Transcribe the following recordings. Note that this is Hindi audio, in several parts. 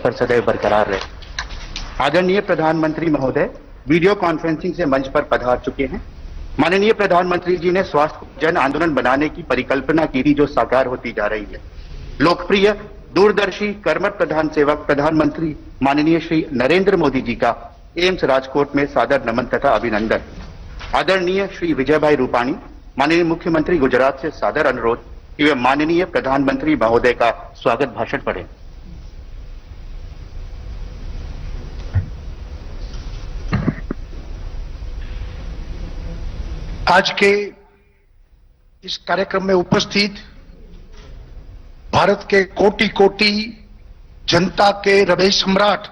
पर सदैव बरकरार रहे। आदरणीय प्रधानमंत्री महोदय वीडियो कॉन्फ्रेंसिंग से मंच पर पधार चुके हैं। माननीय प्रधानमंत्री जी ने स्वास्थ्य को जन आंदोलन बनाने की परिकल्पना की थी, जो साकार होती जा रही है। लोकप्रिय, दूरदर्शी, कर्मठ प्रधान सेवक प्रधानमंत्री माननीय श्री नरेंद्र मोदी जी का एम्स राजकोट में सादर नमन तथा अभिनंदन। आदरणीय श्री विजय भाई रूपाणी माननीय मुख्यमंत्री गुजरात से सादर अनुरोध कि वे माननीय प्रधानमंत्री महोदय का स्वागत भाषण पढ़ें। आज के इस कार्यक्रम में उपस्थित भारत के कोटि कोटि जनता के हृदय सम्राट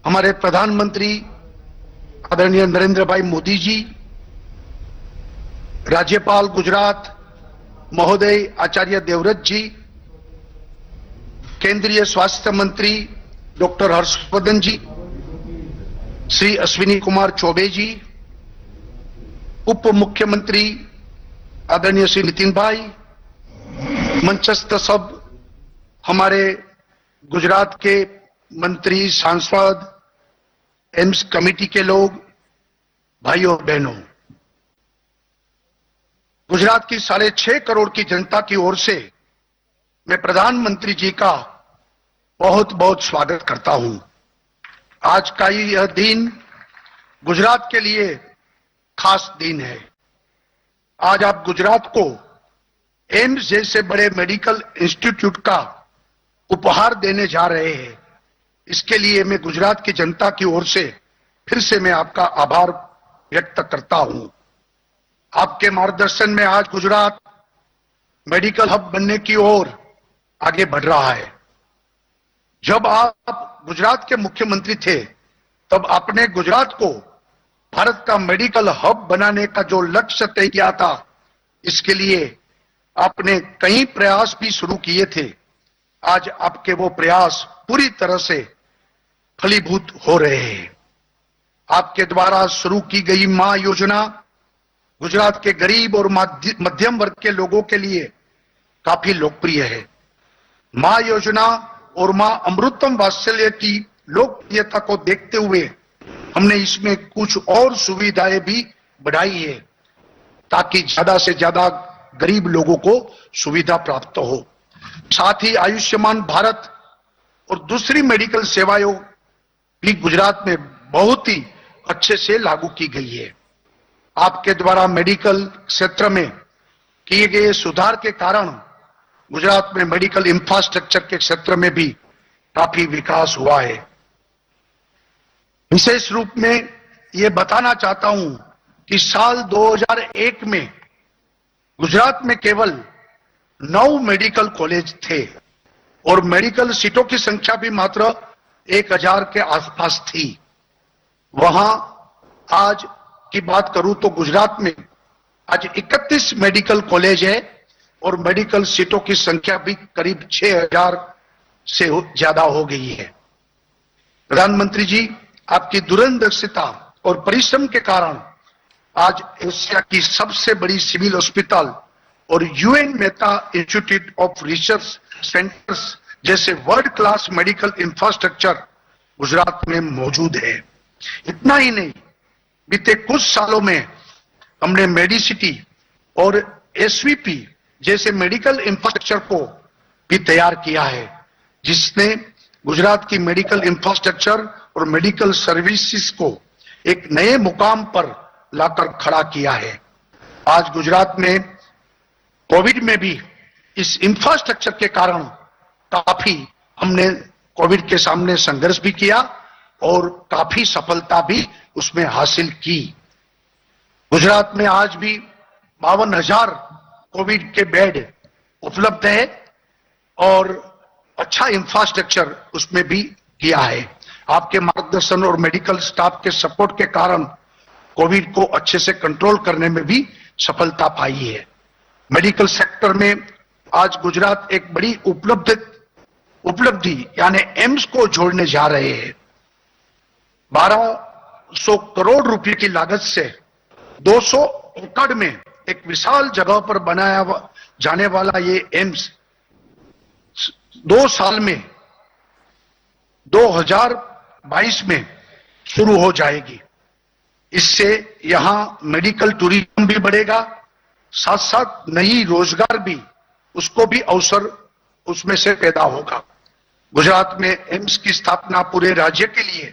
हमारे प्रधानमंत्री आदरणीय नरेंद्र भाई मोदी जी, राज्यपाल गुजरात महोदय आचार्य देवव्रत जी, केंद्रीय स्वास्थ्य मंत्री डॉक्टर हर्षवर्धन जी, श्री अश्विनी कुमार चौबे जी, उप मुख्यमंत्री आदरणीय श्री नितिन भाई, मंचस्थ सब हमारे गुजरात के मंत्री, सांसद, एम्स कमेटी के लोग, भाइयों बहनों, गुजरात की 6.5 करोड़ की जनता की ओर से मैं प्रधानमंत्री जी का बहुत बहुत स्वागत करता हूं। आज का यह दिन गुजरात के लिए खास दिन है। आज आप गुजरात को एम्स जैसे बड़े मेडिकल इंस्टीट्यूट का उपहार देने जा रहे हैं। इसके लिए मैं गुजरात की जनता की ओर से फिर से मैं आपका आभार व्यक्त करता हूं। आपके मार्गदर्शन में आज गुजरात मेडिकल हब बनने की ओर आगे बढ़ रहा है। जब आप गुजरात के मुख्यमंत्री थे तब आपने गुजरात को भारत का मेडिकल हब बनाने का जो लक्ष्य तय किया था, इसके लिए आपने कई प्रयास भी शुरू किए थे। आज आपके वो प्रयास पूरी तरह से फलीभूत हो रहे हैं। आपके द्वारा शुरू की गई मां योजना गुजरात के गरीब और मध्यम वर्ग के लोगों के लिए काफी लोकप्रिय है। मां योजना और मां अमृतम वात्सल्य की लोकप्रियता को देखते हुए हमने इसमें कुछ और सुविधाएं भी बढ़ाई है, ताकि ज्यादा से ज्यादा गरीब लोगों को सुविधा प्राप्त हो। साथ ही आयुष्मान भारत और दूसरी मेडिकल सेवाएं भी गुजरात में बहुत ही अच्छे से लागू की गई है। आपके द्वारा मेडिकल क्षेत्र में किए गए सुधार के कारण गुजरात में मेडिकल इंफ्रास्ट्रक्चर के क्षेत्र में भी काफी विकास हुआ है। विशेष रूप में ये बताना चाहता हूं कि साल 2001 में गुजरात में केवल 9 मेडिकल कॉलेज थे और मेडिकल सीटों की संख्या भी मात्र 1000 के आसपास थी। वहां आज की बात करूं तो गुजरात में आज 31 मेडिकल कॉलेज है और मेडिकल सीटों की संख्या भी करीब 6000 से ज्यादा हो गई है। प्रधानमंत्री जी, आपकी दूरदर्शिता और परिश्रम के कारण आज एशिया की सबसे बड़ी सिविल अस्पताल और UN Mehta institute of research centers जैसे world class medical infrastructure Gujarat में मौजूद है। इतना ही नहीं, बीते कुछ सालों में हमने मेडिसिटी और एसवीपी जैसे मेडिकल इंफ्रास्ट्रक्चर को भी तैयार किया है, जिसने गुजरात की मेडिकल इंफ्रास्ट्रक्चर और मेडिकल सर्विसेज को एक नए मुकाम पर लाकर खड़ा किया है। आज गुजरात में कोविड में भी इस इंफ्रास्ट्रक्चर के कारण काफी हमने कोविड के सामने संघर्ष भी किया और काफी सफलता भी उसमें हासिल की। गुजरात में आज भी 52,000 कोविड के बेड उपलब्ध है और अच्छा इंफ्रास्ट्रक्चर उसमें भी किया है। आपके मार्गदर्शन और मेडिकल स्टाफ के सपोर्ट के कारण कोविड को अच्छे से कंट्रोल करने में भी सफलता पाई है। मेडिकल सेक्टर में आज गुजरात एक बड़ी उपलब्धि यानी एम्स को जोड़ने जा रहे हैं। 1200 करोड़ रुपए की लागत से 200 एकड़ में एक विशाल जगह पर बनाया जाने वाला ये एम्स 2 साल में 2022 में शुरू हो जाएगी। इससे यहां मेडिकल टूरिज्म भी बढ़ेगा, साथ साथ नई रोजगार भी, उसको भी अवसर उसमें से पैदा होगा। गुजरात में एम्स की स्थापना पूरे राज्य के लिए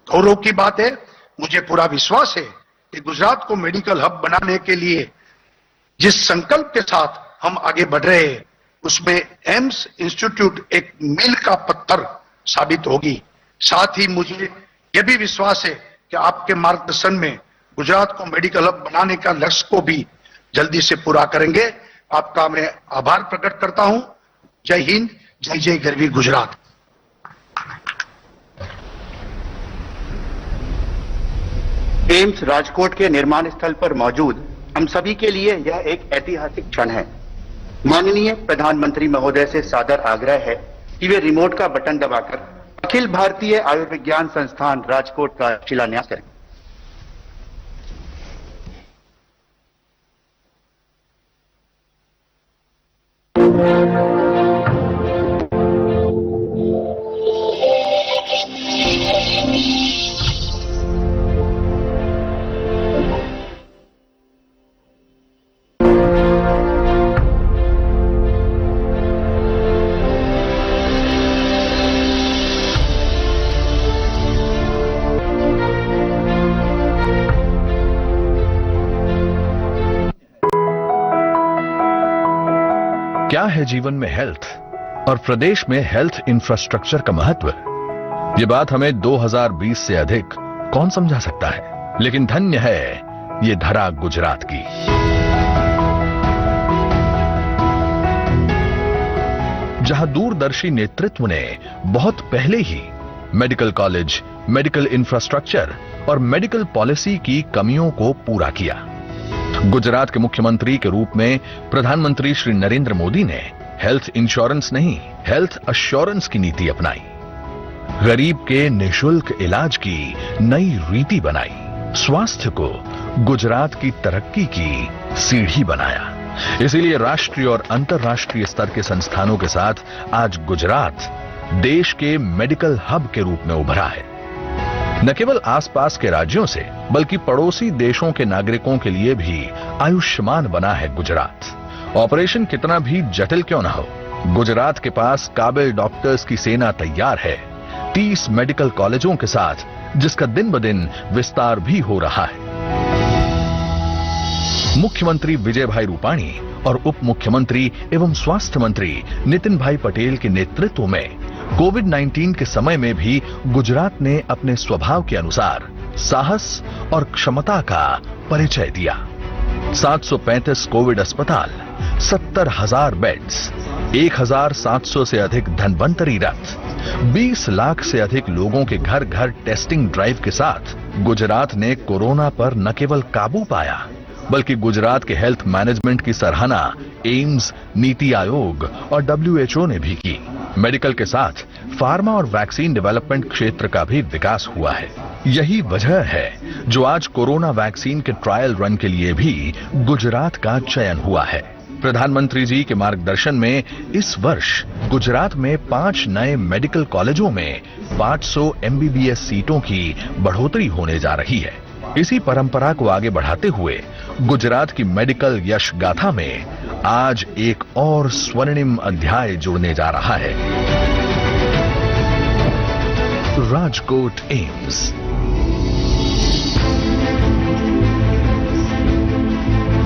गौरव की बात है। मुझे पूरा विश्वास है कि गुजरात को मेडिकल हब बनाने के लिए जिस संकल्प के साथ हम आगे बढ़ रहे हैं, उसमें एम्स इंस्टीट्यूट एक मील का पत्थर साबित होगी। साथ ही मुझे यह भी विश्वास है कि आपके मार्गदर्शन में गुजरात को मेडिकल हब बनाने का लक्ष्य को भी जल्दी से पूरा करेंगे। आपका मैं आभार प्रकट करता हूं। जय हिंद, जय जय गरवी गुजरात। एम्स राजकोट के निर्माण स्थल पर मौजूद हम सभी के लिए यह एक ऐतिहासिक क्षण है। माननीय प्रधानमंत्री महोदय से सादर आग्रह है कि वे रिमोट का बटन दबाकर अखिल भारतीय आयुर्विज्ञान संस्थान राजकोट का शिलान्यास करें। क्या है जीवन में हेल्थ और प्रदेश में हेल्थ इंफ्रास्ट्रक्चर का महत्व? ये बात हमें 2020 से अधिक कौन समझा सकता है, लेकिन धन्य है ये धरा गुजरात की। जहां दूरदर्शी नेतृत्व ने बहुत पहले ही मेडिकल कॉलेज, मेडिकल इंफ्रास्ट्रक्चर और मेडिकल पॉलिसी की कमियों को पूरा किया। गुजरात के मुख्यमंत्री के रूप में प्रधानमंत्री श्री नरेंद्र मोदी ने हेल्थ इंश्योरेंस नहीं, हेल्थ अश्योरेंस की नीति अपनाई। गरीब के निशुल्क इलाज की नई रीति बनाई। स्वास्थ्य को गुजरात की तरक्की की सीढ़ी बनाया। इसीलिए राष्ट्रीय और अंतर्राष्ट्रीय स्तर के संस्थानों के साथ आज गुजरात देश के मेडिकल हब के रूप में उभरा है। न केवल आसपास के राज्यों से बल्कि पड़ोसी देशों के नागरिकों के लिए भी आयुष्मान बना है गुजरात। ऑपरेशन कितना भी जटिल क्यों न हो, गुजरात के पास काबिल डॉक्टर्स की सेना तैयार है। 30 मेडिकल कॉलेजों के साथ, जिसका दिन ब दिन विस्तार भी हो रहा है। मुख्यमंत्री विजय भाई रूपाणी और उप मुख्यमंत्री एवं स्वास्थ्य मंत्री नितिन भाई पटेल के नेतृत्व में कोविड-19 के समय में भी गुजरात ने अपने स्वभाव के अनुसार साहस और क्षमता का परिचय दिया। 735 कोविड अस्पताल, 70,000 बेड्स, 1,700 से अधिक धन्वंतरी रथ, 20 लाख से अधिक लोगों के घर घर टेस्टिंग ड्राइव के साथ गुजरात ने कोरोना पर न केवल काबू पाया, बल्कि गुजरात के हेल्थ मैनेजमेंट की सराहना एम्स, नीति आयोग और WHO ने भी की। मेडिकल के साथ फार्मा और वैक्सीन डेवलपमेंट क्षेत्र का भी विकास हुआ है। यही वजह है जो आज कोरोना वैक्सीन के ट्रायल रन के लिए भी गुजरात का चयन हुआ है। प्रधानमंत्री जी के मार्गदर्शन में इस वर्ष गुजरात में 5 नए मेडिकल कॉलेजों में 500 MBBS सीटों की बढ़ोतरी होने जा रही है। इसी परंपरा को आगे बढ़ाते हुए गुजरात की मेडिकल यश गाथा में आज एक और स्वर्णिम अध्याय जुड़ने जा रहा है। राजकोट एम्स।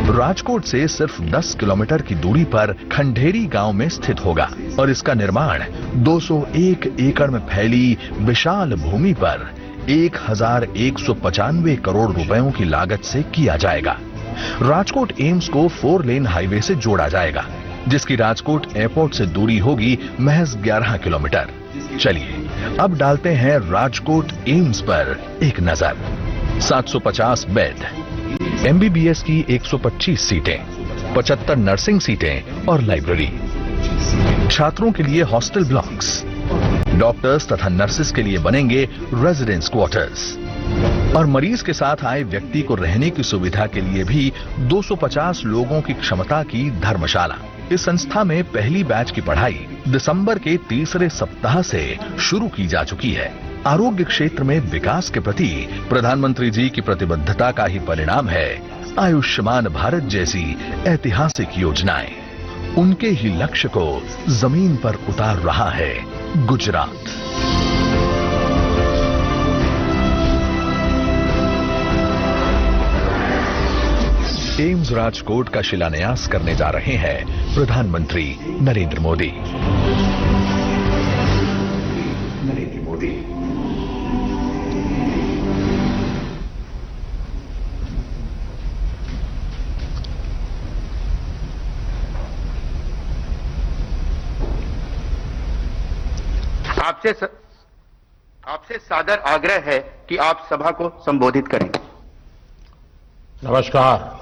राजकोट से सिर्फ 10 किलोमीटर की दूरी पर खंडेरी गांव में स्थित होगा और इसका निर्माण 201 एकड़ में फैली विशाल भूमि पर 1,195 करोड़ रुपयों की लागत से किया जाएगा। राजकोट एम्स को 4 लेन हाईवे से जोड़ा जाएगा, जिसकी राजकोट एयरपोर्ट से दूरी होगी महज 11 किलोमीटर। चलिए अब डालते हैं राजकोट एम्स पर एक नजर। 750 बेड, MBBS की 125 सीटें, 75 नर्सिंग सीटें और लाइब्रेरी, छात्रों के लिए हॉस्टल ब्लॉक्स, डॉक्टर्स तथा नर्सेस के लिए बनेंगे रेजिडेंस क्वार्टर्स और मरीज के साथ आए व्यक्ति को रहने की सुविधा के लिए भी 250 लोगों की क्षमता की धर्मशाला। इस संस्था में पहली बैच की पढ़ाई दिसंबर के तीसरे सप्ताह से शुरू की जा चुकी है। आरोग्य क्षेत्र में विकास के प्रति प्रधानमंत्री जी की प्रतिबद्धता का ही परिणाम है आयुष्मान भारत जैसी ऐतिहासिक योजनाएं। उनके ही लक्ष्य को जमीन पर उतार रहा है गुजरात। एम्स राजकोट का शिलान्यास करने जा रहे हैं प्रधानमंत्री नरेंद्र मोदी। आपसे सादर आग्रह है कि आप सभा को संबोधित करें। नमस्कार।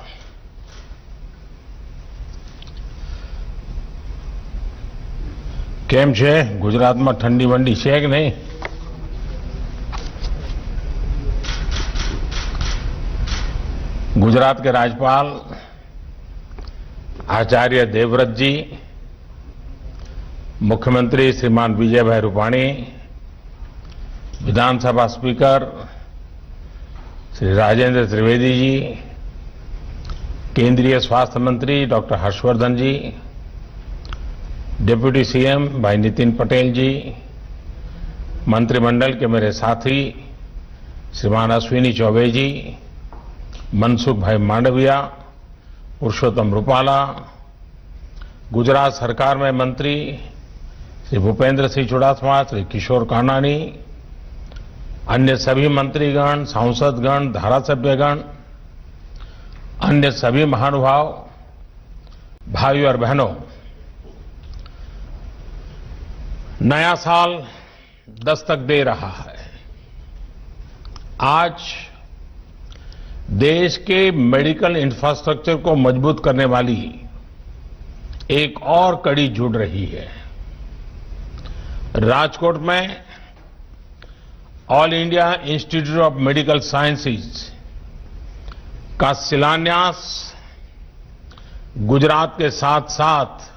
केम छे? गुजरात में ठंडी वंडी छे कि नहीं? गुजरात के राज्यपाल आचार्य देवव्रत जी, मुख्यमंत्री श्रीमान विजय भाई रूपाणी, विधानसभा स्पीकर श्री राजेंद्र त्रिवेदी जी, केंद्रीय स्वास्थ्य मंत्री डॉक्टर हर्षवर्धन जी, डिप्टी सीएम भाई नितिन पटेल जी, मंत्रिमंडल के मेरे साथी श्रीमान अश्विनी चौबे जी, मनसुख भाई मांडविया, पुरुषोत्तम रूपाला, गुजरात सरकार में मंत्री श्री भूपेंद्र सिंह चुड़ासमा, श्री किशोर कानानी, अन्य सभी मंत्रीगण, सांसदगण, धारासभ्यगण, अन्य सभी महानुभाव, भाइयों और बहनों, नया साल दस्तक दे रहा है। आज देश के मेडिकल इंफ्रास्ट्रक्चर को मजबूत करने वाली एक और कड़ी जुड़ रही है। राजकोट में all India institute of medical sciences का शिलान्यास गुजरात के साथ साथ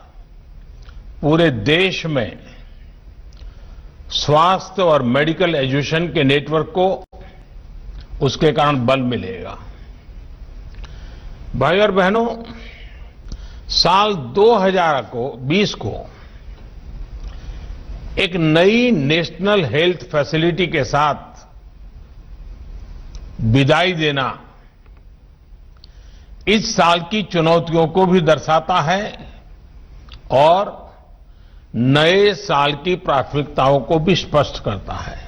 पूरे देश में स्वास्थ्य और मेडिकल एजुकेशन के नेटवर्क को उसके कारण बल मिलेगा। भाई और बहनों, साल 2020 को एक नई नेशनल हेल्थ फैसिलिटी के साथ विदाई देना इस साल की चुनौतियों को भी दर्शाता है और नए साल की प्राथमिकताओं को भी स्पष्ट करता है।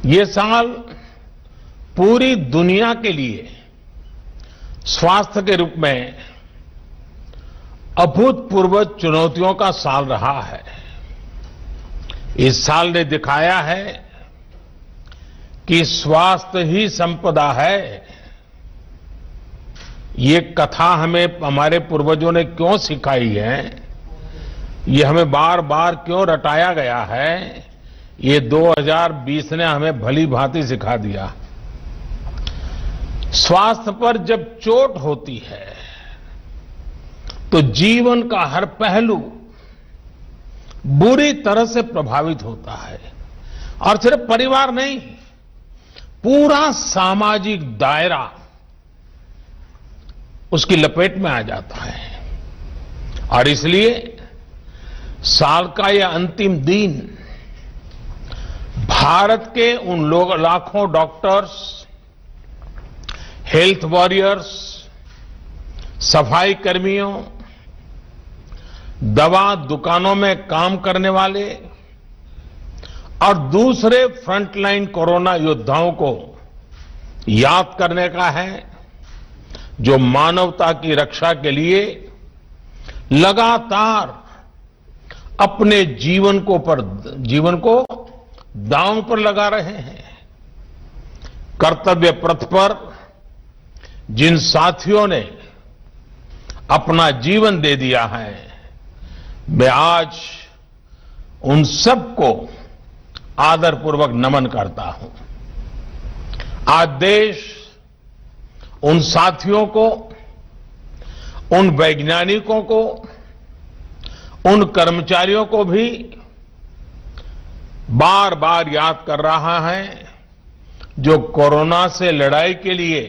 ये साल पूरी दुनिया के लिए स्वास्थ्य के रूप में अभूतपूर्व चुनौतियों का साल रहा है। इस साल ने दिखाया है कि स्वास्थ्य ही संपदा है। ये कथा हमें हमारे पूर्वजों ने क्यों सिखाई है, ये हमें बार बार क्यों रटाया गया है, ये 2020 ने हमें भली भांति सिखा दिया। स्वास्थ्य पर जब चोट होती है तो जीवन का हर पहलू बुरी तरह से प्रभावित होता है और सिर्फ परिवार नहीं, पूरा सामाजिक दायरा उसकी लपेट में आ जाता है। और इसलिए साल का यह अंतिम दिन भारत के उन लोग लाखों डॉक्टर्स, हेल्थ वॉरियर्स, सफाई कर्मियों, दवा दुकानों में काम करने वाले और दूसरे फ्रंटलाइन कोरोना योद्धाओं को याद करने का है, जो मानवता की रक्षा के लिए लगातार अपने जीवन को दांव पर लगा रहे हैं। कर्तव्य पथ पर जिन साथियों ने अपना जीवन दे दिया है, मैं आज उन सबको आदरपूर्वक नमन करता हूं। आज देश उन साथियों को उन वैज्ञानिकों को, उन कर्मचारियों को भी बार बार याद कर रहा है जो कोरोना से लड़ाई के लिए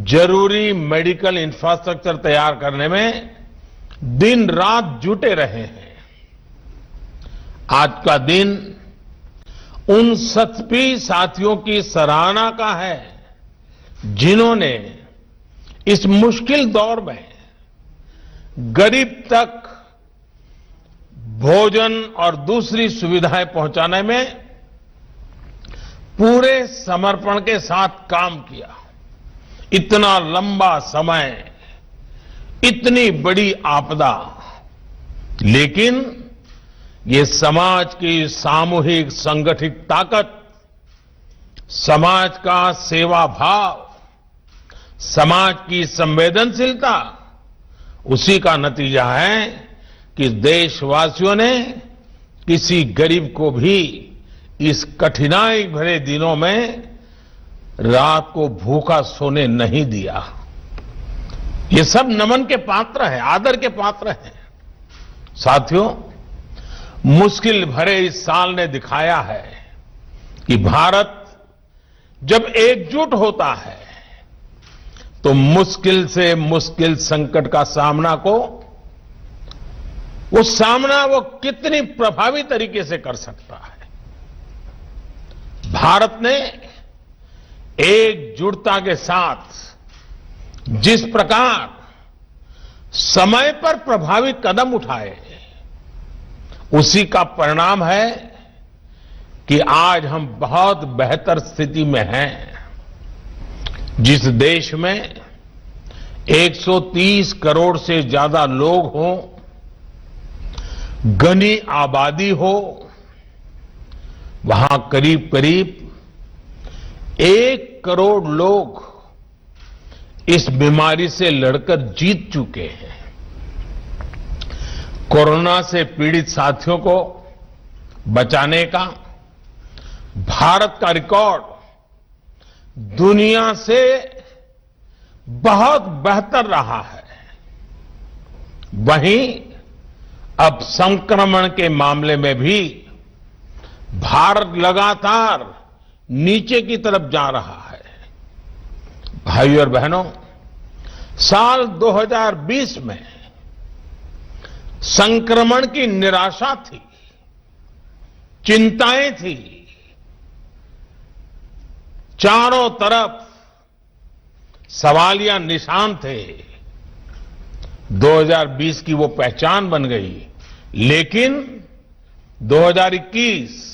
जरूरी मेडिकल इंफ्रास्ट्रक्चर तैयार करने में दिन रात जुटे रहे हैं। आज का दिन उन सभी साथियों की सराहना का है जिन्होंने इस मुश्किल दौर में गरीब तक भोजन और दूसरी सुविधाएं पहुंचाने में पूरे समर्पण के साथ काम किया। इतना लंबा समय, इतनी बड़ी आपदा, लेकिन ये समाज की सामूहिक संगठित ताकत, समाज का सेवा भाव, समाज की संवेदनशीलता, उसी का नतीजा है कि देशवासियों ने किसी गरीब को भी इस कठिनाई भरे दिनों में रात को भूखा सोने नहीं दिया। ये सब नमन के पात्र हैं, आदर के पात्र हैं। साथियों, मुश्किल भरे इस साल ने दिखाया है कि भारत जब एकजुट होता है तो मुश्किल से मुश्किल संकट का सामना वो कितनी प्रभावी तरीके से कर सकता है। भारत ने एकजुटता के साथ जिस प्रकार समय पर प्रभावी कदम उठाए, उसी का परिणाम है कि आज हम बहुत बेहतर स्थिति में हैं। जिस देश में 130 करोड़ से ज्यादा लोग हों, घनी आबादी हो, वहां करीब करीब 1 करोड़ लोग इस बीमारी से लड़कर जीत चुके हैं। कोरोना से पीड़ित साथियों को बचाने का भारत का रिकॉर्ड दुनिया से बहुत बेहतर रहा है। वहीं अब संक्रमण के मामले में भी भारत लगातार नीचे की तरफ जा रहा है। भाइयों और बहनों, साल 2020 में संक्रमण की निराशा थी, चिंताएं थी, चारों तरफ सवालिया निशान थे। 2020 की वो पहचान बन गई, लेकिन 2021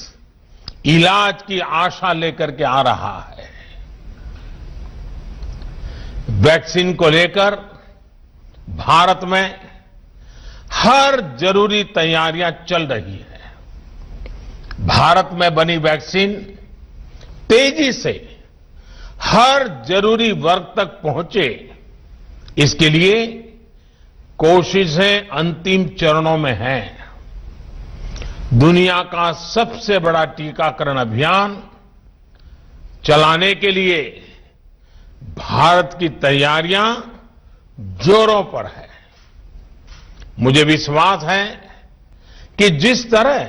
इलाज की आशा लेकर के आ रहा है। वैक्सीन को लेकर भारत में हर जरूरी तैयारियां चल रही है। भारत में बनी वैक्सीन तेजी से हर जरूरी वर्ग तक पहुंचे, इसके लिए कोशिशें अंतिम चरणों में हैं। दुनिया का सबसे बड़ा टीकाकरण अभियान चलाने के लिए भारत की तैयारियां जोरों पर है। मुझे विश्वास है कि जिस तरह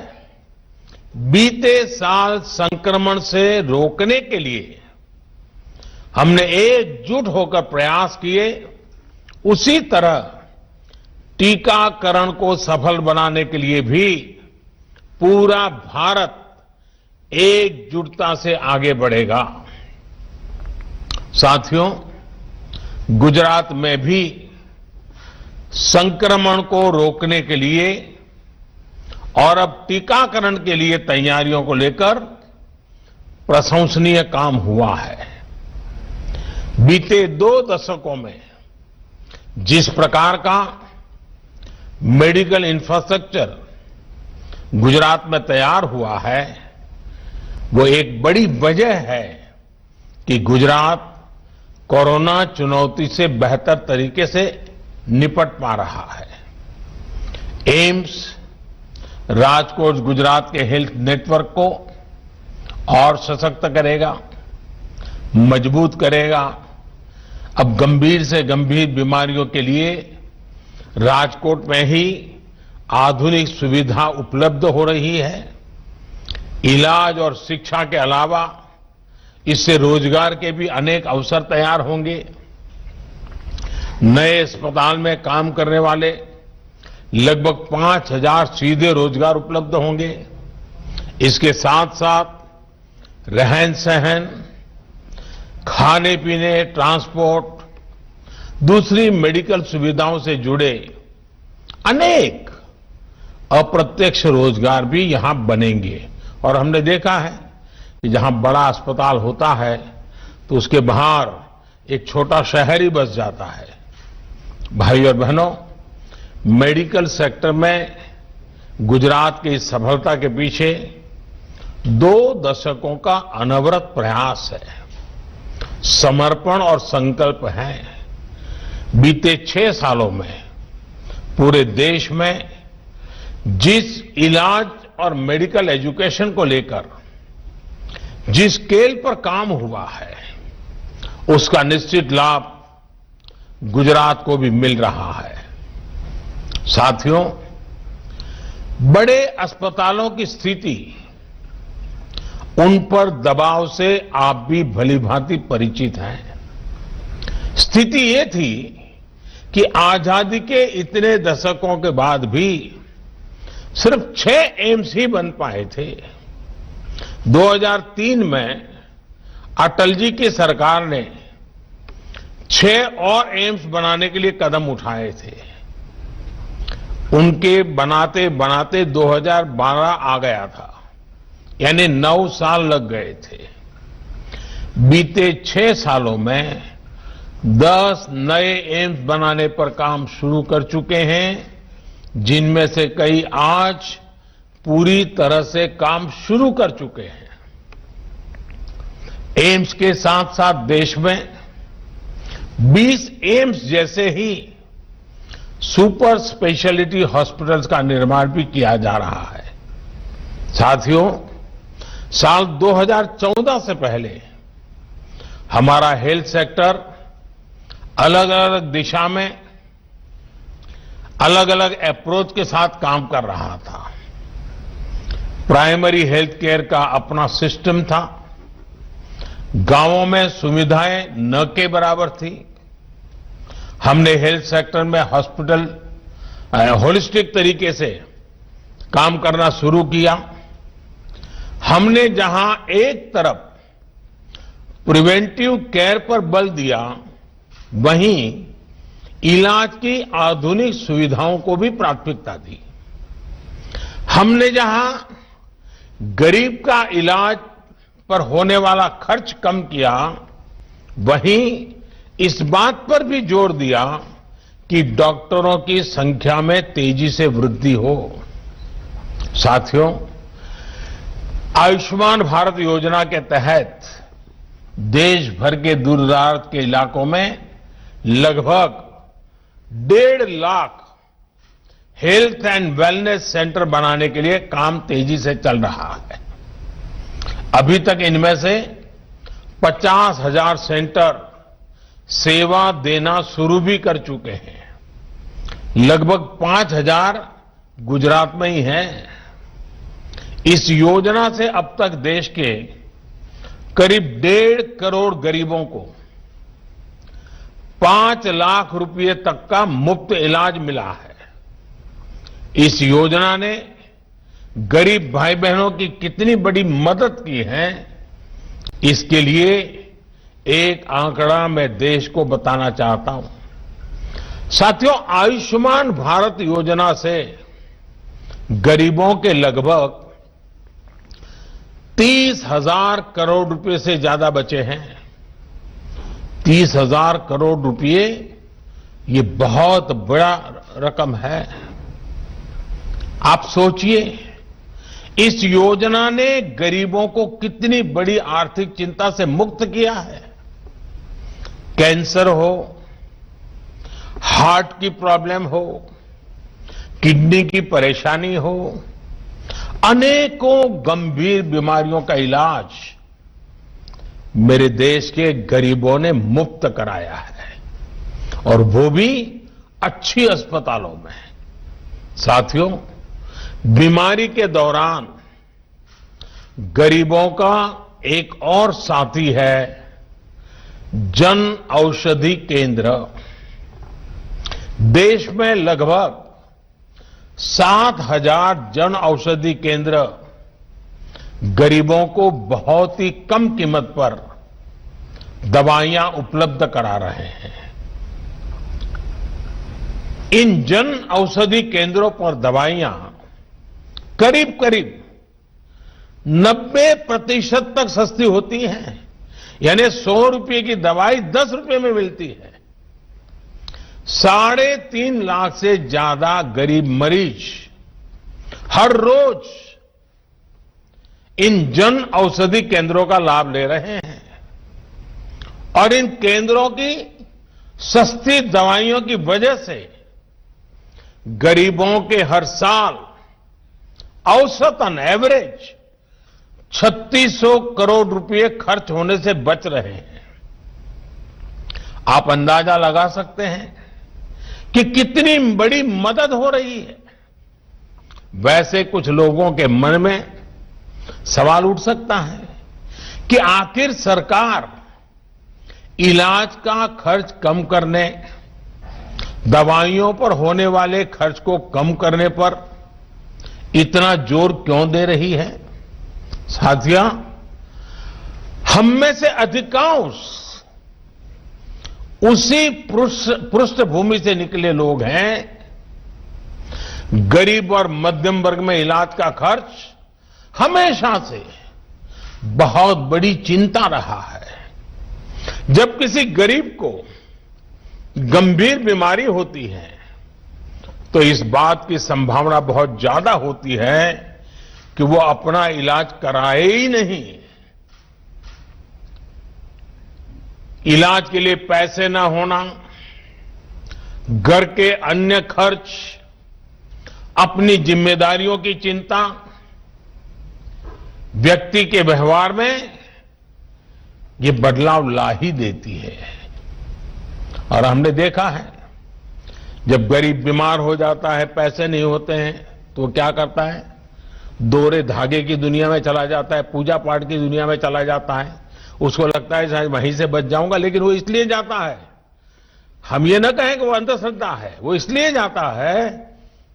बीते साल संक्रमण से रोकने के लिए हमने एकजुट होकर प्रयास किए, उसी तरह टीकाकरण को सफल बनाने के लिए भी पूरा भारत एकजुटता से आगे बढ़ेगा। साथियों, गुजरात में भी संक्रमण को रोकने के लिए और अब टीकाकरण के लिए तैयारियों को लेकर प्रशंसनीय काम हुआ है। बीते 2 दशकों में जिस प्रकार का मेडिकल इंफ्रास्ट्रक्चर गुजरात में तैयार हुआ है, वो एक बड़ी वजह है कि गुजरात कोरोना चुनौती से बेहतर तरीके से निपट पा रहा है। एम्स राजकोट गुजरात के हेल्थ नेटवर्क को और सशक्त करेगा, मजबूत करेगा, अब गंभीर से गंभीर बीमारियों के लिए राजकोट में ही आधुनिक सुविधा उपलब्ध हो रही है। इलाज और शिक्षा के अलावा इससे रोजगार के भी अनेक अवसर तैयार होंगे। नए अस्पताल में काम करने वाले लगभग 5,000 सीधे रोजगार उपलब्ध होंगे। इसके साथ साथ रहन सहन, खाने पीने, ट्रांसपोर्ट, दूसरी मेडिकल सुविधाओं से जुड़े अनेक अप्रत्यक्ष रोजगार भी यहां बनेंगे। और हमने देखा है कि जहां बड़ा अस्पताल होता है तो उसके बाहर एक छोटा शहर ही बस जाता है। भाई और बहनों, मेडिकल सेक्टर में गुजरात की इस सफलता के पीछे 2 दशकों का अनवरत प्रयास है, समर्पण और संकल्प है। बीते 6 सालों में पूरे देश में जिस इलाज और मेडिकल एजुकेशन को लेकर जिस स्केल पर काम हुआ है, उसका निश्चित लाभ गुजरात को भी मिल रहा है। साथियों, बड़े अस्पतालों की स्थिति, उन पर दबाव से आप भी भलीभांति परिचित हैं। स्थिति ये थी कि आजादी के इतने दशकों के बाद भी सिर्फ 6 एम्स ही बन पाए थे। 2003 में अटल जी की सरकार ने 6 और एम्स बनाने के लिए कदम उठाए थे। उनके बनाते बनाते 2012 आ गया था, यानी 9 साल लग गए थे। बीते 6 सालों में 10 नए एम्स बनाने पर काम शुरू कर चुके हैं, जिनमें से कई आज पूरी तरह से काम शुरू कर चुके हैं। एम्स के साथ साथ देश में 20 एम्स जैसे ही सुपर स्पेशलिटी हॉस्पिटल्स का निर्माण भी किया जा रहा है। साथियों, साल 2014 से पहले हमारा हेल्थ सेक्टर अलग अलग दिशा में अलग अलग अप्रोच के साथ काम कर रहा था। प्राइमरी हेल्थ केयर का अपना सिस्टम था। गांवों में सुविधाएं न के बराबर थी। हमने हेल्थ सेक्टर में हॉस्पिटल होलिस्टिक तरीके से काम करना शुरू किया। हमने जहां एक तरफ प्रिवेंटिव केयर पर बल दिया, वहीं इलाज की आधुनिक सुविधाओं को भी प्राथमिकता दी। हमने जहां गरीब का इलाज पर होने वाला खर्च कम किया, वहीं इस बात पर भी जोर दिया कि डॉक्टरों की संख्या में तेजी से वृद्धि हो। साथियों, आयुष्मान भारत योजना के तहत देश भर के दूर-दराज के इलाकों में लगभग 1.5 lakh health and wellness centre बनाने के लिए काम तेजी से चल रहा है। अभी तक इनमें से 50,000 सेंटर सेवा देना शुरू भी कर चुके हैं। लगभग 5,000 गुजरात में ही हैं। इस योजना से अब तक देश के करीब 1.5 करोड़ गरीबों को 5 लाख रुपए तक का मुफ्त इलाज मिला है। इस योजना ने गरीब भाई बहनों की कितनी बड़ी मदद की है, इसके लिए एक आंकड़ा मैं देश को बताना चाहता हूं। साथियों, आयुष्मान भारत योजना से गरीबों के लगभग 30,000 करोड़ रुपए से ज्यादा बचे हैं। 30,000 करोड़ रुपए, ये बहुत बड़ा रकम है। आप सोचिए, इस योजना ने गरीबों को कितनी बड़ी आर्थिक चिंता से मुक्त किया है। कैंसर हो, हार्ट की प्रॉब्लम हो, किडनी की परेशानी हो, अनेकों गंभीर बीमारियों का इलाज मेरे देश के गरीबों ने मुफ्त कराया है, और वो भी अच्छी अस्पतालों में। साथियों, बीमारी के दौरान गरीबों का एक और साथी है जन औषधि केंद्र। देश में लगभग 7,000 जन औषधि केंद्र गरीबों को बहुत ही कम कीमत पर दवाइयां उपलब्ध करा रहे हैं। इन जन औषधि केंद्रों पर दवाइयां करीब करीब 90% तक सस्ती होती हैं, यानी 100 रुपए की दवाई 10 रुपए में मिलती है। 3.5 लाख से ज्यादा गरीब मरीज हर रोज इन जन औषधि केंद्रों का लाभ ले रहे हैं, और इन केंद्रों की सस्ती दवाइयों की वजह से गरीबों के हर साल औसतन एवरेज 3600 करोड़ रुपए खर्च होने से बच रहे हैं। आप अंदाजा लगा सकते हैं कि कितनी बड़ी मदद हो रही है। वैसे कुछ लोगों के मन में सवाल उठ सकता है कि आखिर सरकार इलाज का खर्च कम करने, दवाइयों पर होने वाले खर्च को कम करने पर इतना जोर क्यों दे रही है? साथियों, हम में से अधिकांश उसी पृष्ठभूमि से निकले लोग हैं। गरीब और मध्यम वर्ग में इलाज का खर्च हमेशा से बहुत बड़ी चिंता रहा है। जब किसी गरीब को गंभीर बीमारी होती है तो इस बात की संभावना बहुत ज्यादा होती है कि वो अपना इलाज कराए ही नहीं। इलाज के लिए पैसे न होना, घर के अन्य खर्च, अपनी जिम्मेदारियों की चिंता व्यक्ति के व्यवहार में ये बदलाव ला ही देती है। और हमने देखा है, जब गरीब बीमार हो जाता है, पैसे नहीं होते हैं, तो वो क्या करता है? दोहरे धागे की दुनिया में चला जाता है, पूजा पाठ की दुनिया में चला जाता है। उसको लगता है शायद वहीं से बच जाऊंगा, लेकिन वो इसलिए जाता है, हम ये ना कहें कि वो अंधश्रद्धा है, वो इसलिए जाता है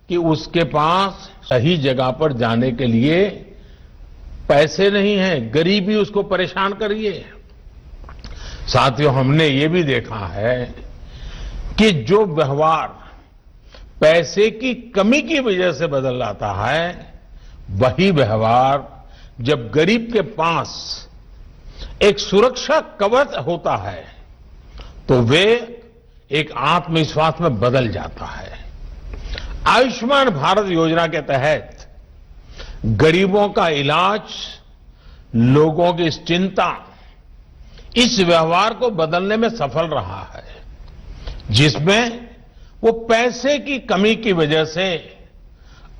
कि उसके पास सही जगह पर जाने के लिए पैसे नहीं हैं, गरीबी उसको परेशान कर रही है। साथियों, हमने ये भी देखा है कि जो व्यवहार पैसे की कमी की वजह से बदल जाता है, वही व्यवहार जब गरीब के पास एक सुरक्षा कवच होता है तो वे एक आत्मविश्वास में बदल जाता है। आयुष्मान भारत योजना के तहत गरीबों का इलाज, लोगों की इस चिंता, इस व्यवहार को बदलने में सफल रहा है, जिसमें वो पैसे की कमी की वजह से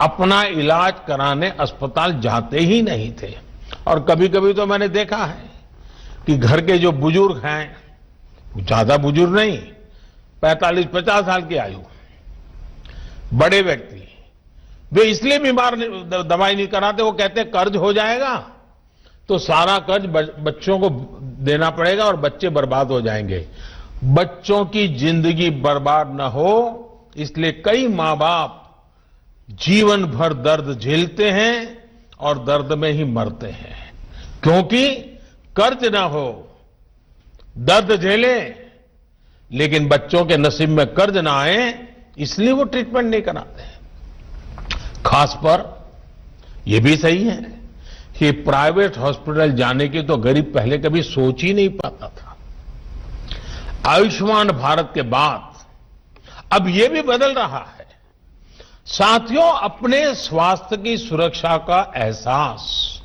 अपना इलाज कराने अस्पताल जाते ही नहीं थे। और कभी कभी तो मैंने देखा है कि घर के जो बुजुर्ग हैं, ज्यादा बुजुर्ग नहीं, 45-50 साल की आयु, बड़े व्यक्ति, वे इसलिए बीमार दवाई नहीं कराते, वो कहते कर्ज हो जाएगा तो सारा कर्ज बच्चों को देना पड़ेगा और बच्चे बर्बाद हो जाएंगे। बच्चों की जिंदगी बर्बाद न हो, इसलिए कई मां बाप जीवन भर दर्द झेलते हैं और दर्द में ही मरते हैं, क्योंकि कर्ज ना हो, दर्द झेले, लेकिन बच्चों के नसीब में कर्ज ना आए, इसलिए वो ट्रीटमेंट नहीं कराते। खास पर यह भी सही है कि प्राइवेट हॉस्पिटल जाने की तो गरीब पहले कभी सोच ही नहीं पाता था। आयुष्मान भारत के बाद अब यह भी बदल रहा है। साथियों, अपने स्वास्थ्य की सुरक्षा का एहसास,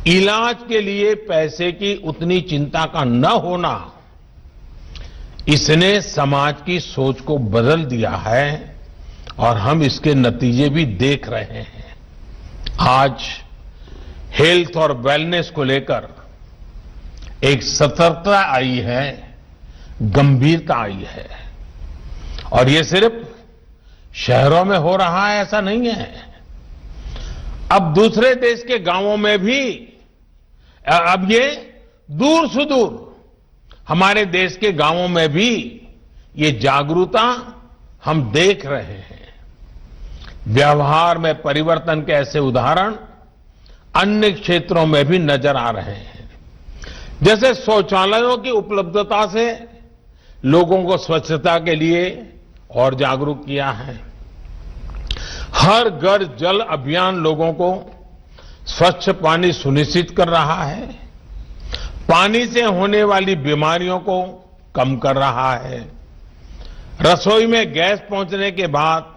इलाज के लिए पैसे की उतनी चिंता का न होना, इसने समाज की सोच को बदल दिया है और हम इसके नतीजे भी देख रहे हैं। आज हेल्थ और वेलनेस को लेकर एक सतर्कता आई है, गंभीरता आई है। और ये सिर्फ शहरों में हो रहा है ऐसा नहीं है, अब दूसरे देश के गांवों में भी, अब ये दूर सुदूर हमारे देश के गांवों में भी ये जागरूकता हम देख रहे हैं। व्यवहार में परिवर्तन के ऐसे उदाहरण अन्य क्षेत्रों में भी नजर आ रहे हैं। जैसे शौचालयों की उपलब्धता से लोगों को स्वच्छता के लिए और जागरूक किया है। हर घर जल अभियान लोगों को स्वच्छ पानी सुनिश्चित कर रहा है, पानी से होने वाली बीमारियों को कम कर रहा है। रसोई में गैस पहुंचने के बाद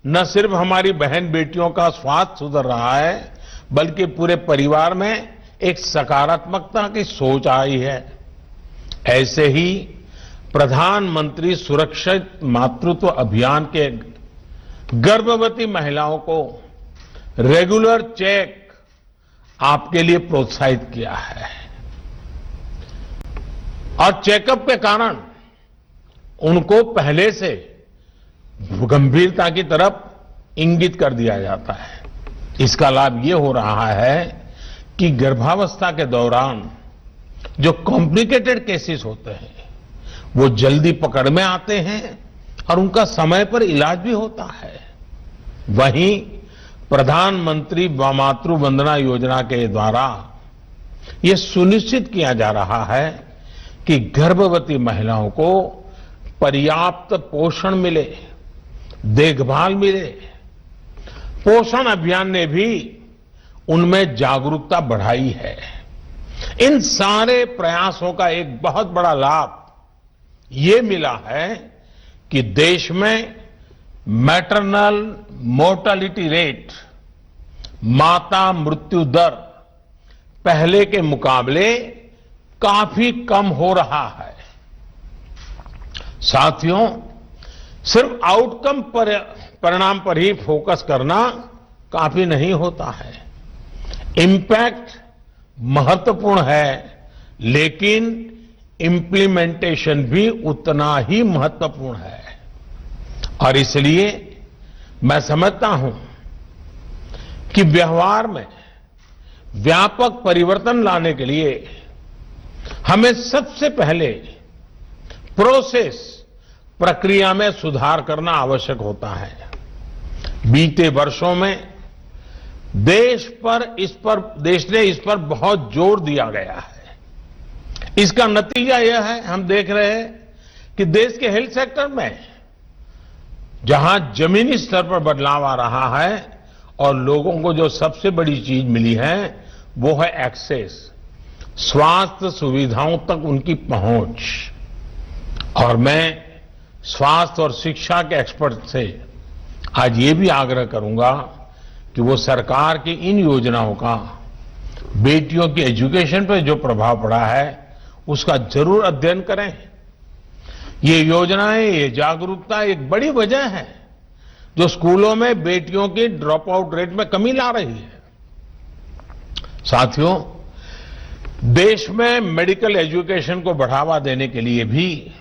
न सिर्फ हमारी बहन बेटियों का स्वास्थ्य सुधर रहा है, बल्कि पूरे परिवार में एक सकारात्मकता की सोच आई है। ऐसे ही प्रधानमंत्री सुरक्षित मातृत्व अभियान के गर्भवती महिलाओं को रेगुलर चेक आपके लिए प्रोत्साहित किया है और चेकअप के कारण उनको पहले से गंभीरता की तरफ इंगित कर दिया जाता है। इसका लाभ ये हो रहा है कि गर्भावस्था के दौरान जो कॉम्प्लिकेटेड केसेस होते हैं वो जल्दी पकड़ में आते हैं और उनका समय पर इलाज भी होता है। वहीं प्रधानमंत्री मातृ वंदना योजना के द्वारा ये सुनिश्चित किया जा रहा है कि गर्भवती महिलाओं को पर्याप्त पोषण मिले, देखभाल मिले। पोषण अभियान ने भी उनमें जागरूकता बढ़ाई है। इन सारे प्रयासों का एक बहुत बड़ा लाभ ये मिला है कि देश में मैटरनल मोर्टेलिटी रेट, माता मृत्यु दर पहले के मुकाबले काफी कम हो रहा है। साथियों, सिर्फ आउटकम परिणाम पर ही फोकस करना काफी नहीं होता है। इम्पैक्ट महत्वपूर्ण है, लेकिन इम्प्लीमेंटेशन भी उतना ही महत्वपूर्ण है। और इसलिए मैं समझता हूं कि व्यवहार में व्यापक परिवर्तन लाने के लिए हमें सबसे पहले प्रोसेस, प्रक्रिया में सुधार करना आवश्यक होता है। बीते वर्षों में देश ने इस पर बहुत जोर दिया गया है। इसका नतीजा यह है, हम देख रहे हैं कि देश के हेल्थ सेक्टर में जहां जमीनी स्तर पर बदलाव आ रहा है और लोगों को जो सबसे बड़ी चीज मिली है वो है एक्सेस, स्वास्थ्य सुविधाओं तक उनकी पहुंच। और मैं स्वास्थ्य और शिक्षा के एक्सपर्ट से आज ये भी आग्रह करूंगा कि वो सरकार की इन योजनाओं का बेटियों की एजुकेशन पर जो प्रभाव पड़ा है उसका जरूर अध्ययन करें। ये योजनाएं, ये जागरूकता एक बड़ी वजह है जो स्कूलों में बेटियों की ड्रॉप आउट रेट में कमी ला रही है। साथियों, देश में मेडिकल एजुकेशन को बढ़ावा देने के लिए भी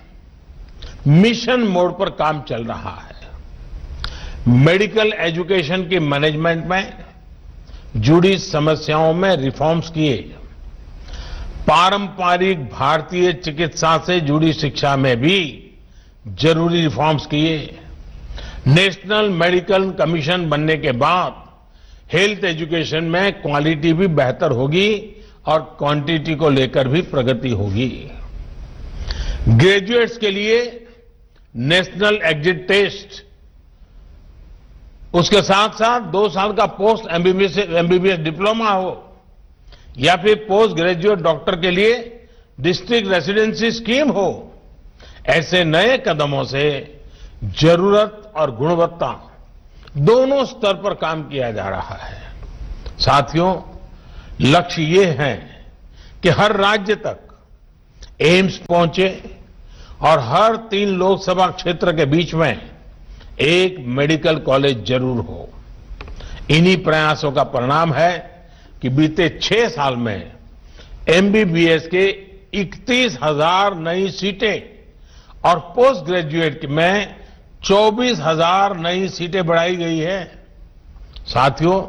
मिशन मोड पर काम चल रहा है। मेडिकल एजुकेशन की मैनेजमेंट में जुड़ी समस्याओं में रिफॉर्म्स किए, पारंपरिक भारतीय चिकित्सा से जुड़ी शिक्षा में भी जरूरी रिफॉर्म्स किए। नेशनल मेडिकल कमीशन बनने के बाद हेल्थ एजुकेशन में क्वालिटी भी बेहतर होगी और क्वांटिटी को लेकर भी प्रगति होगी। ग्रेजुएट्स के लिए नेशनल एग्जिट टेस्ट, उसके साथ साथ 2 साल का पोस्ट एमबीबीएस डिप्लोमा हो या फिर पोस्ट ग्रेजुएट डॉक्टर के लिए डिस्ट्रिक्ट रेसिडेंसी स्कीम हो, ऐसे नए कदमों से जरूरत और गुणवत्ता दोनों स्तर पर काम किया जा रहा है। साथियों, लक्ष्य ये है कि हर राज्य तक एम्स पहुंचे और हर 3 लोकसभा क्षेत्र के बीच में एक मेडिकल कॉलेज जरूर हो। इन्हीं प्रयासों का परिणाम है कि बीते 6 साल में एमबीबीएस के 31,000 नई सीटें और पोस्ट ग्रेजुएट में 24,000 नई सीटें बढ़ाई गई है। साथियों,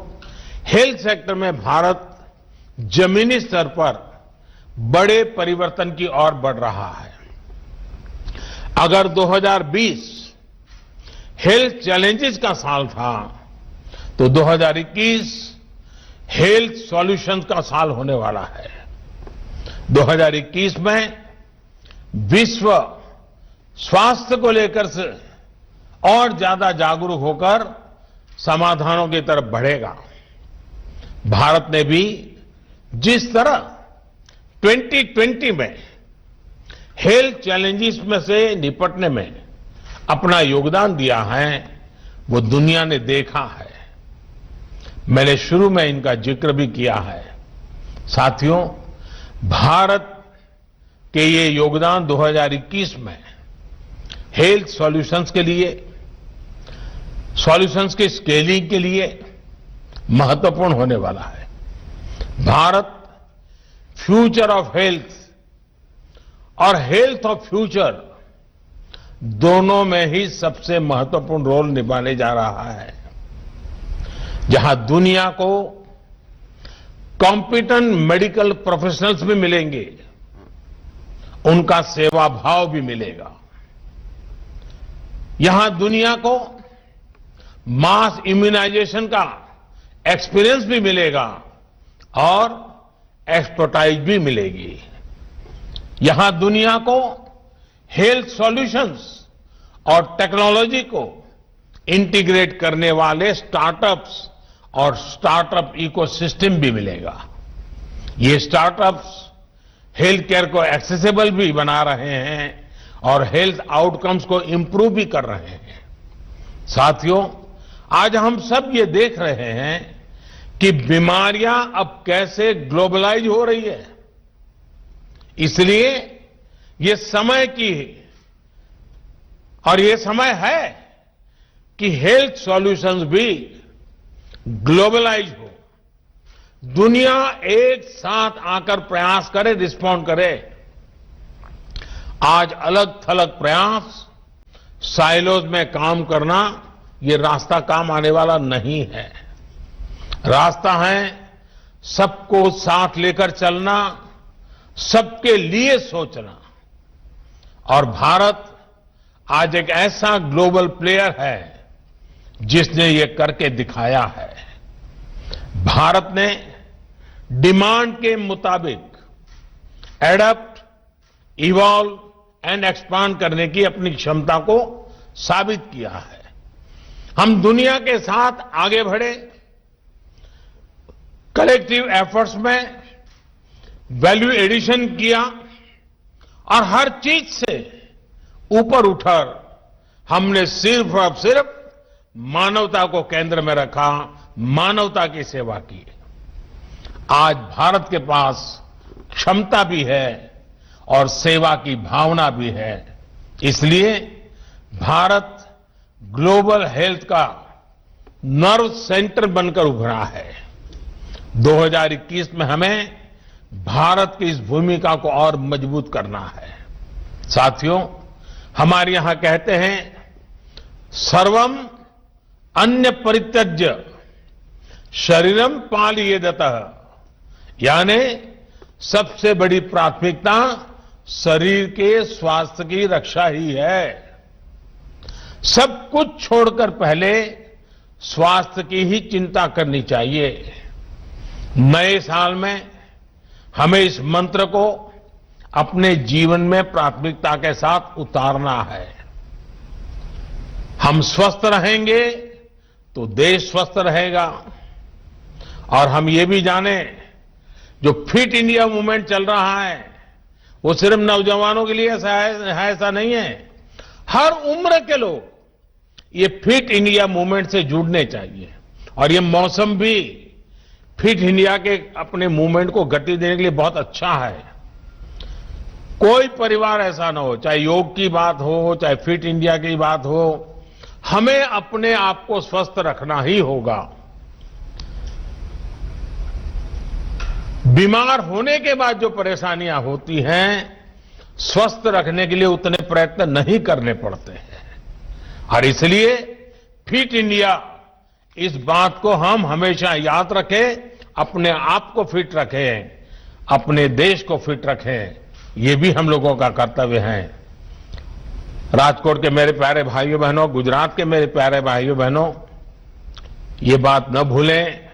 हेल्थ सेक्टर में भारत जमीनी स्तर पर बड़े परिवर्तन की ओर बढ़ रहा है। अगर 2020 हेल्थ चैलेंजेस का साल था, तो 2021 हेल्थ सॉल्यूशंस का साल होने वाला है। 2021 में विश्व स्वास्थ्य को लेकर से और ज्यादा जागरूक होकर समाधानों की तरफ बढ़ेगा। भारत ने भी जिस तरह 2020 में हेल्थ चैलेंजेस में से निपटने में अपना योगदान दिया है, वो दुनिया ने देखा है। मैंने शुरू में इनका जिक्र भी किया है। साथियों, भारत के ये योगदान 2021 में हेल्थ सॉल्यूशंस के लिए, सॉल्यूशंस के स्केलिंग के लिए महत्वपूर्ण होने वाला है। भारत फ्यूचर ऑफ हेल्थ और हेल्थ ऑफ फ्यूचर दोनों में ही सबसे महत्वपूर्ण रोल निभाने जा रहा है। जहां दुनिया को कॉम्पिटेंट मेडिकल प्रोफेशनल्स भी मिलेंगे, उनका सेवा भाव भी मिलेगा। यहां दुनिया को मास इम्यूनाइजेशन का एक्सपीरियंस भी मिलेगा और एक्सपर्टाइज भी मिलेगी। यहां दुनिया को हेल्थ सॉल्यूशंस और टेक्नोलॉजी को इंटीग्रेट करने वाले स्टार्टअप्स और स्टार्टअप इकोसिस्टम भी मिलेगा। ये स्टार्टअप्स हेल्थ केयर को एक्सेसिबल भी बना रहे हैं और हेल्थ आउटकम्स को इंप्रूव भी कर रहे हैं। साथियों, आज हम सब ये देख रहे हैं कि बीमारियां अब कैसे ग्लोबलाइज हो रही है। इसलिए ये समय की और ये समय है कि हेल्थ सॉल्यूशंस भी ग्लोबलाइज हो, दुनिया एक साथ आकर प्रयास करे, रिस्पॉन्ड करे। आज अलग थलग प्रयास, साइलोज में काम करना, ये रास्ता काम आने वाला नहीं है। रास्ता है सबको साथ लेकर चलना, सबके लिए सोचना। और भारत आज एक ऐसा ग्लोबल प्लेयर है जिसने ये करके दिखाया है। भारत ने डिमांड के मुताबिक एडप्ट, इवॉल्व एंड एक्सपांड करने की अपनी क्षमता को साबित किया है। हम दुनिया के साथ आगे बढ़े, कलेक्टिव एफर्ट्स में वैल्यू एडिशन किया और हर चीज से ऊपर उठकर हमने सिर्फ और सिर्फ मानवता को केंद्र में रखा, मानवता की सेवा की। आज भारत के पास क्षमता भी है और सेवा की भावना भी है। इसलिए भारत ग्लोबल हेल्थ का नर्व सेंटर बनकर उभरा है। 2021 में हमें भारत की इस भूमिका को और मजबूत करना है। साथियों, हमारे यहां कहते हैं, सर्वम अन्य परित्यज्य शरीरम पालियेदतः, यानी सबसे बड़ी प्राथमिकता शरीर के स्वास्थ्य की रक्षा ही है। सब कुछ छोड़कर पहले स्वास्थ्य की ही चिंता करनी चाहिए। नए साल में हमें इस मंत्र को अपने जीवन में प्राथमिकता के साथ उतारना है। हम स्वस्थ रहेंगे तो देश स्वस्थ रहेगा। और हम ये भी जाने, जो फिट इंडिया मूवमेंट चल रहा है वो सिर्फ नौजवानों के लिए ऐसा नहीं है। हर उम्र के लोग ये फिट इंडिया मूवमेंट से जुड़ने चाहिए। और ये मौसम भी फिट इंडिया के अपने मूवमेंट को गति देने के लिए बहुत अच्छा है। कोई परिवार ऐसा ना हो, चाहे योग की बात हो, चाहे फिट इंडिया की बात हो, हमें अपने आप को स्वस्थ रखना ही होगा। बीमार होने के बाद जो परेशानियां होती हैं, स्वस्थ रखने के लिए उतने प्रयत्न नहीं करने पड़ते हैं। और इसलिए फिट इंडिया, इस बात को हम हमेशा याद रखें, अपने आप को फिट रखें, अपने देश को फिट रखें, ये भी हम लोगों का कर्तव्य है। राजकोट के मेरे प्यारे भाइयों बहनों, गुजरात के मेरे प्यारे भाइयों बहनों, ये बात न भूलें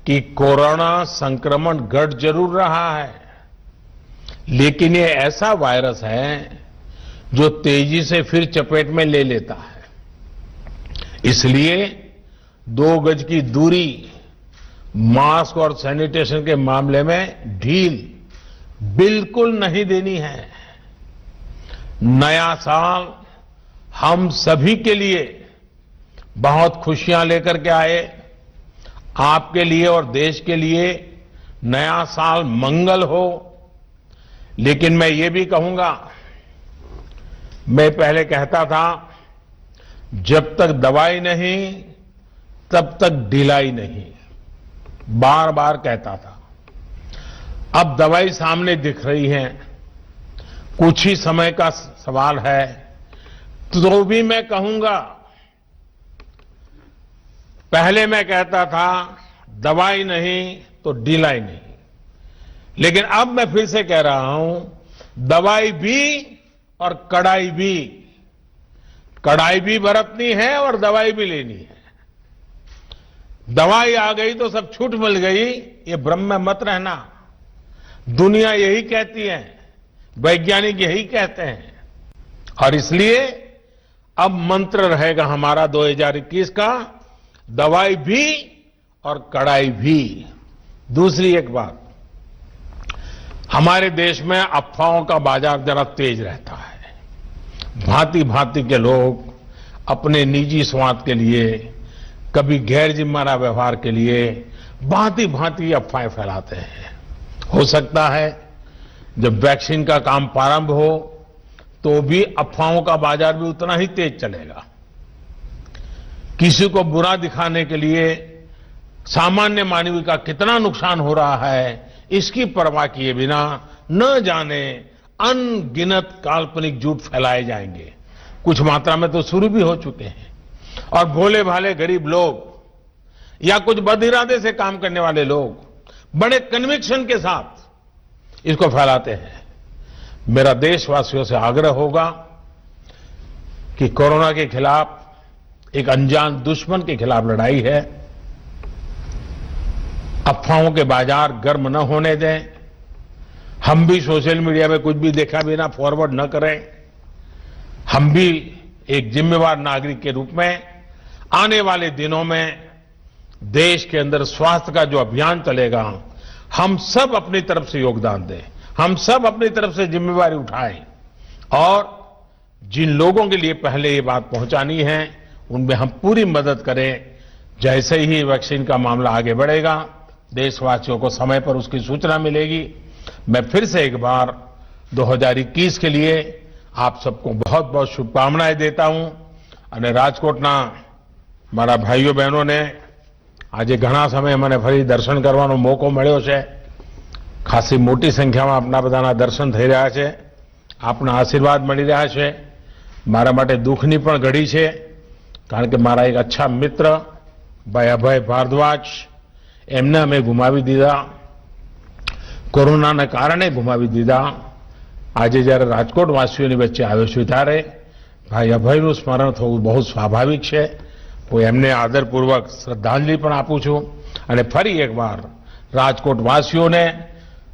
कि कोरोना संक्रमण घट जरूर रहा है, लेकिन ये ऐसा वायरस है जो तेजी से फिर चपेट में ले लेता है। इसलिए 2 गज की दूरी, मास्क और सैनिटेशन के मामले में ढील बिल्कुल नहीं देनी है। नया साल हम सभी के लिए बहुत खुशियां लेकर के आए। आपके लिए और देश के लिए नया साल मंगल हो। लेकिन मैं ये भी कहूंगा, मैं पहले कहता था, जब तक दवाई नहीं तब तक ढिलाई नहीं, बार बार कहता था। अब दवाई सामने दिख रही है, कुछ ही समय का सवाल है, तो भी मैं कहूंगा, पहले मैं कहता था दवाई नहीं तो ढिलाई नहीं, लेकिन अब मैं फिर से कह रहा हूं, दवाई भी और कड़ाई भी। कड़ाई भी बरतनी है और दवाई भी लेनी है। दवाई आ गई तो सब छूट मिल गई, ये भ्रम में मत रहना। दुनिया यही कहती है, वैज्ञानिक यही कहते हैं। और इसलिए अब मंत्र रहेगा हमारा 2021 का, दवाई भी और कड़ाई भी। दूसरी एक बात, हमारे देश में अफवाहों का बाजार जरा तेज रहता है। भांति भांति के लोग अपने निजी स्वार्थ के लिए, कभी गैर जिम्मेदार व्यवहार के लिए भांति भांति अफवाहें फैलाते हैं। हो सकता है जब वैक्सीन का काम प्रारंभ हो तो भी अफवाहों का बाजार भी उतना ही तेज चलेगा। किसी को बुरा दिखाने के लिए सामान्य मानव का कितना नुकसान हो रहा है, इसकी परवाह किए बिना न जाने अनगिनत काल्पनिक झूठ फैलाए जाएंगे। कुछ मात्रा में तो शुरू भी हो चुके हैं। और भोले भाले गरीब लोग या कुछ बदइरादे से काम करने वाले लोग बड़े कन्विक्शन के साथ इसको फैलाते हैं। मेरा देशवासियों से आग्रह होगा कि कोरोना के खिलाफ एक अनजान दुश्मन के खिलाफ लड़ाई है। अफवाहों के बाजार गर्म न होने दें। हम भी सोशल मीडिया में कुछ भी देखा बिना फॉरवर्ड न करें। हम भी एक जिम्मेवार नागरिक के रूप में आने वाले दिनों में देश के अंदर स्वास्थ्य का जो अभियान चलेगा, हम सब अपनी तरफ से योगदान दें, हम सब अपनी तरफ से जिम्मेवारी उठाएं और जिन लोगों के लिए पहले ये बात पहुंचानी है उनमें हम पूरी मदद करें। जैसे ही वैक्सीन का मामला आगे बढ़ेगा, देशवासियों को समय पर उसकी सूचना मिलेगी। मैं फिर से एक बार 2021 के लिए आप सबको बहुत बहुत शुभकामनाएं देता हूं। અને રાજકોટના મારા ભાઈઓ બહેનોને આજે ઘણા સમય મને ફરી દર્શન કરવાનો મોકો મળ્યો છે। ખાસી મોટી સંખ્યામાં આપના બધાના દર્શન થઈ રહ્યા છે, આપના આશીર્વાદ મળી રહ્યા છે। મારા માટે દુઃખની પણ ઘડી છે, કારણ કે મારા એક અચ્છા મિત્ર ભાઈ અભય ભારદ્વાજ, એમને અમે ગુમાવી દીધા, કોરોનાને કારણે ગુમાવી દીધા। આજે જ્યારે રાજકોટવાસીઓની વચ્ચે આવ્યો છું ત્યારે ભાઈ અભયનું સ્મરણ થવું બહુ સ્વાભાવિક છે। હું એમને આદરપૂર્વક શ્રદ્ધાંજલિ પણ આપું છું અને ફરી એકવાર રાજકોટવાસીઓને,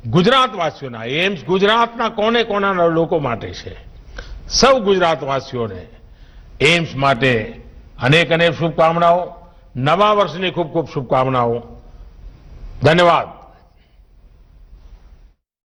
ગુજરાતવાસીઓના, એમ્સ ગુજરાતના કોને કોનાના લોકો માટે છે, સૌ ગુજરાતવાસીઓને એમ્સ માટે અનેક અનેક શુભકામનાઓ, નવા વર્ષની ખૂબ ખૂબ શુભકામનાઓ। ધન્યવાદ।